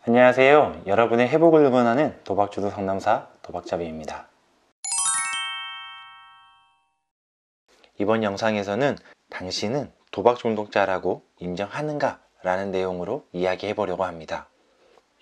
안녕하세요. 여러분의 회복을 응원하는 도박주도 상담사 도박자비입니다. 이번 영상에서는 당신은 도박 중독자라고 인정하는가? 라는 내용으로 이야기해 보려고 합니다.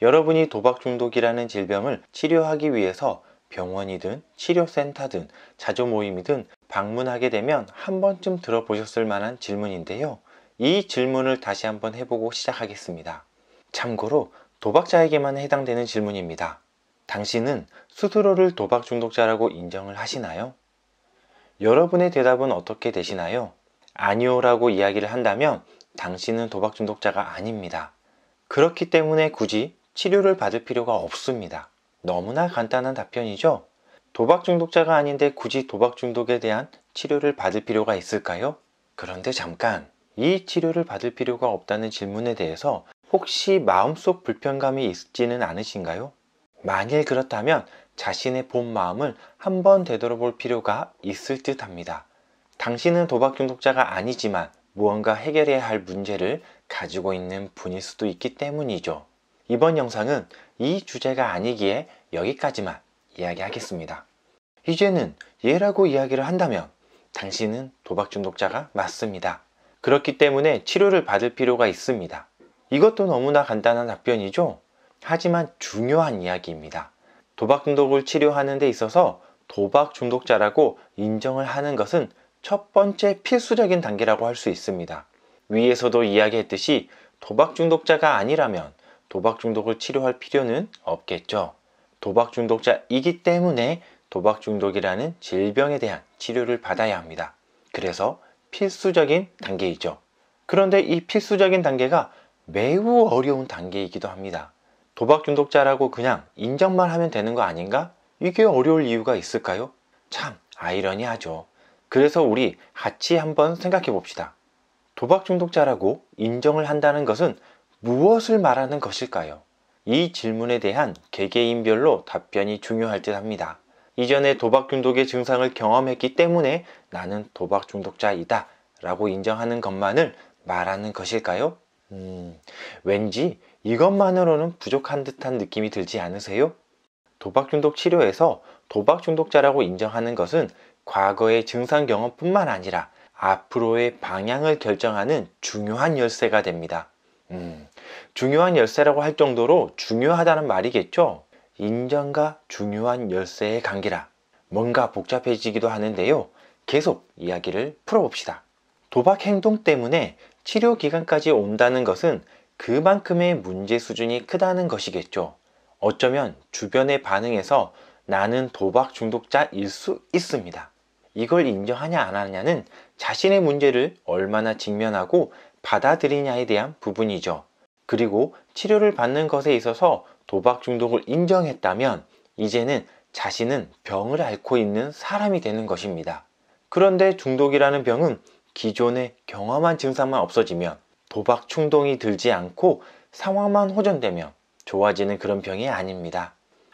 여러분이 도박 중독이라는 질병을 치료하기 위해서 병원이든 치료센터든 자조 모임이든 방문하게 되면 한 번쯤 들어보셨을 만한 질문인데요. 이 질문을 다시 한번 해보고 시작하겠습니다. 참고로 도박자에게만 해당되는 질문입니다. 당신은 스스로를 도박 중독자라고 인정을 하시나요? 여러분의 대답은 어떻게 되시나요? 아니요 라고 이야기를 한다면 당신은 도박 중독자가 아닙니다. 그렇기 때문에 굳이 치료를 받을 필요가 없습니다. 너무나 간단한 답변이죠? 도박 중독자가 아닌데 굳이 도박 중독에 대한 치료를 받을 필요가 있을까요? 그런데 잠깐, 이 치료를 받을 필요가 없다는 질문에 대해서 혹시 마음속 불편감이 있지는 않으신가요? 만일 그렇다면 자신의 본 마음을 한번 되돌아볼 필요가 있을 듯 합니다. 당신은 도박 중독자가 아니지만 무언가 해결해야 할 문제를 가지고 있는 분일 수도 있기 때문이죠. 이번 영상은 이 주제가 아니기에 여기까지만 이야기하겠습니다. 이제는 예라고 이야기를 한다면 당신은 도박 중독자가 맞습니다. 그렇기 때문에 치료를 받을 필요가 있습니다. 이것도 너무나 간단한 답변이죠. 하지만 중요한 이야기입니다. 도박 중독을 치료하는 데 있어서 도박 중독자라고 인정을 하는 것은 첫 번째 필수적인 단계라고 할 수 있습니다. 위에서도 이야기했듯이 도박 중독자가 아니라면 도박 중독을 치료할 필요는 없겠죠. 도박 중독자이기 때문에 도박 중독이라는 질병에 대한 치료를 받아야 합니다. 그래서 필수적인 단계이죠. 그런데 이 필수적인 단계가 매우 어려운 단계이기도 합니다. 도박 중독자라고 그냥 인정만 하면 되는 거 아닌가? 이게 어려울 이유가 있을까요? 참 아이러니하죠. 그래서 우리 같이 한번 생각해 봅시다. 도박 중독자라고 인정을 한다는 것은 무엇을 말하는 것일까요? 이 질문에 대한 개개인별로 답변이 중요할 듯 합니다. 이전에 도박 중독의 증상을 경험했기 때문에 나는 도박 중독자이다 라고 인정하는 것만을 말하는 것일까요? 왠지 이것만으로는 부족한 듯한 느낌이 들지 않으세요? 도박 중독 치료에서 도박 중독자라고 인정하는 것은 과거의 증상 경험뿐만 아니라 앞으로의 방향을 결정하는 중요한 열쇠가 됩니다. 중요한 열쇠라고 할 정도로 중요하다는 말이겠죠? 인정과 중요한 열쇠의 관계라 뭔가 복잡해지기도 하는데요. 계속 이야기를 풀어봅시다. 도박 행동 때문에 치료 기간까지 온다는 것은 그만큼의 문제 수준이 크다는 것이겠죠. 어쩌면 주변의 반응에서 나는 도박 중독자일 수 있습니다. 이걸 인정하냐 안 하냐는 자신의 문제를 얼마나 직면하고 받아들이냐에 대한 부분이죠. 그리고 치료를 받는 것에 있어서 도박 중독을 인정했다면 이제는 자신은 병을 앓고 있는 사람이 되는 것입니다. 그런데 중독이라는 병은 기존에 경험한 증상만 없어지면 도박 충동이 들지 않고 상황만 호전되면 좋아지는 그런 병이 아닙니다.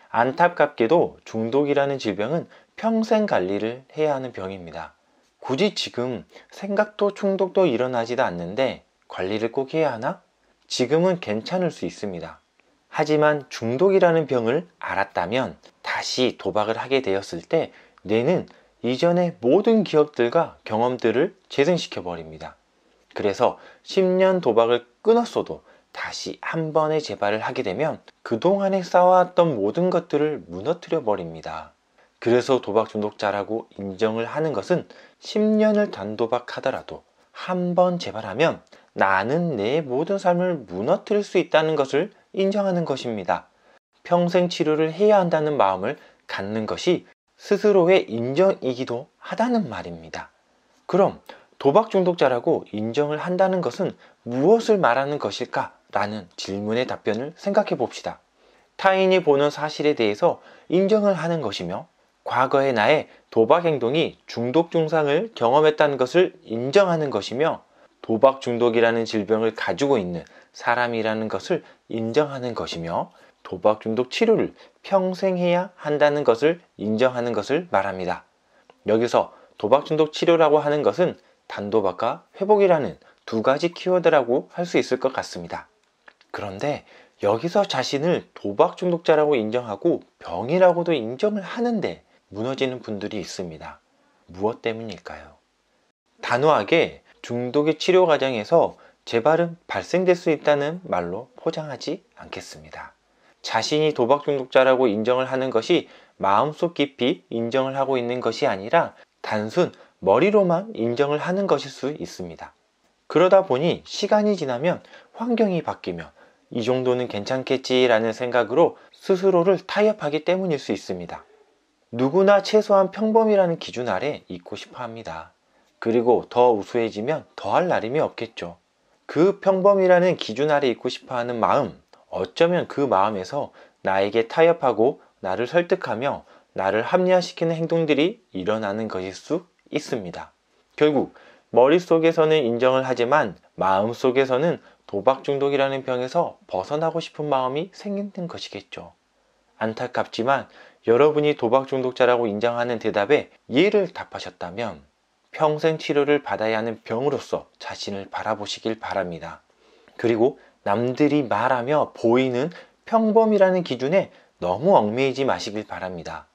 안타깝게도 중독이라는 질병은 평생 관리를 해야 하는 병입니다. 굳이 지금 생각도 충독도 일어나지도 않는데 관리를 꼭 해야 하나? 지금은 괜찮을 수 있습니다. 하지만 중독이라는 병을 알았다면 다시 도박을 하게 되었을 때 뇌는 이전의 모든 기억들과 경험들을 재생시켜 버립니다. 그래서 10년 도박을 끊었어도 다시 한 번의 재발을 하게 되면 그동안에 쌓아왔던 모든 것들을 무너뜨려 버립니다. 그래서 도박 중독자라고 인정을 하는 것은 10년을 단도박 하더라도 한 번 재발하면 나는 내 모든 삶을 무너뜨릴 수 있다는 것을 인정하는 것입니다. 평생 치료를 해야 한다는 마음을 갖는 것이 스스로의 인정이기도 하다는 말입니다. 그럼 도박 중독자라고 인정을 한다는 것은 무엇을 말하는 것일까? 라는 질문의 답변을 생각해 봅시다. 타인이 보는 사실에 대해서 인정을 하는 것이며 과거의 나의 도박 행동이 중독 증상을 경험했다는 것을 인정하는 것이며 도박 중독이라는 질병을 가지고 있는 사람이라는 것을 인정하는 것이며 도박 중독 치료를 평생 해야 한다는 것을 인정하는 것을 말합니다. 여기서 도박 중독 치료라고 하는 것은 단도박과 회복이라는 두 가지 키워드라고 할 수 있을 것 같습니다. 그런데 여기서 자신을 도박 중독자라고 인정하고 병이라고도 인정을 하는데 무너지는 분들이 있습니다. 무엇 때문일까요? 단호하게 중독의 치료 과정에서 재발은 발생될 수 있다는 말로 포장하지 않겠습니다. 자신이 도박 중독자라고 인정을 하는 것이 마음속 깊이 인정을 하고 있는 것이 아니라 단순 머리로만 인정을 하는 것일 수 있습니다. 그러다 보니 시간이 지나면 환경이 바뀌며 이 정도는 괜찮겠지라는 생각으로 스스로를 타협하기 때문일 수 있습니다. 누구나 최소한 평범이라는 기준 아래 있고 싶어 합니다. 그리고 더 우수해지면 더할 나름이 없겠죠. 그 평범이라는 기준 아래 있고 싶어 하는 마음, 어쩌면 그 마음에서 나에게 타협하고 나를 설득하며 나를 합리화시키는 행동들이 일어나는 것일 수 있습니다. 결국 머릿속에서는 인정을 하지만 마음속에서는 도박 중독이라는 병에서 벗어나고 싶은 마음이 생기는 것이겠죠. 안타깝지만 여러분이 도박 중독자라고 인정하는 대답에 예를 답하셨다면 평생 치료를 받아야 하는 병으로서 자신을 바라보시길 바랍니다. 그리고 남들이 말하며 보이는 평범이라는 기준에 너무 얽매이지 마시길 바랍니다.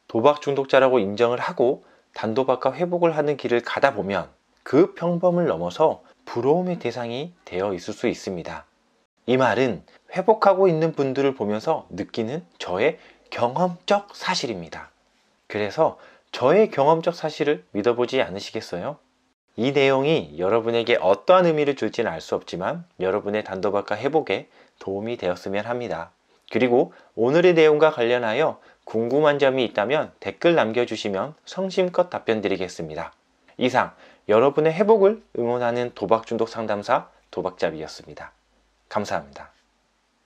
도박 중독자라고 인정을 하고 단도박과 회복을 하는 길을 가다 보면 그 평범을 넘어서 부러움의 대상이 되어 있을 수 있습니다. 이 말은 회복하고 있는 분들을 보면서 느끼는 저의 경험적 사실입니다. 그래서 저의 경험적 사실을 믿어보지 않으시겠어요? 이 내용이 여러분에게 어떠한 의미를 줄지는 알 수 없지만 여러분의 단도박과 회복에 도움이 되었으면 합니다. 그리고 오늘의 내용과 관련하여 궁금한 점이 있다면 댓글 남겨주시면 성심껏 답변 드리겠습니다. 이상 여러분의 회복을 응원하는 도박중독 상담사 도박잡이였습니다. 감사합니다.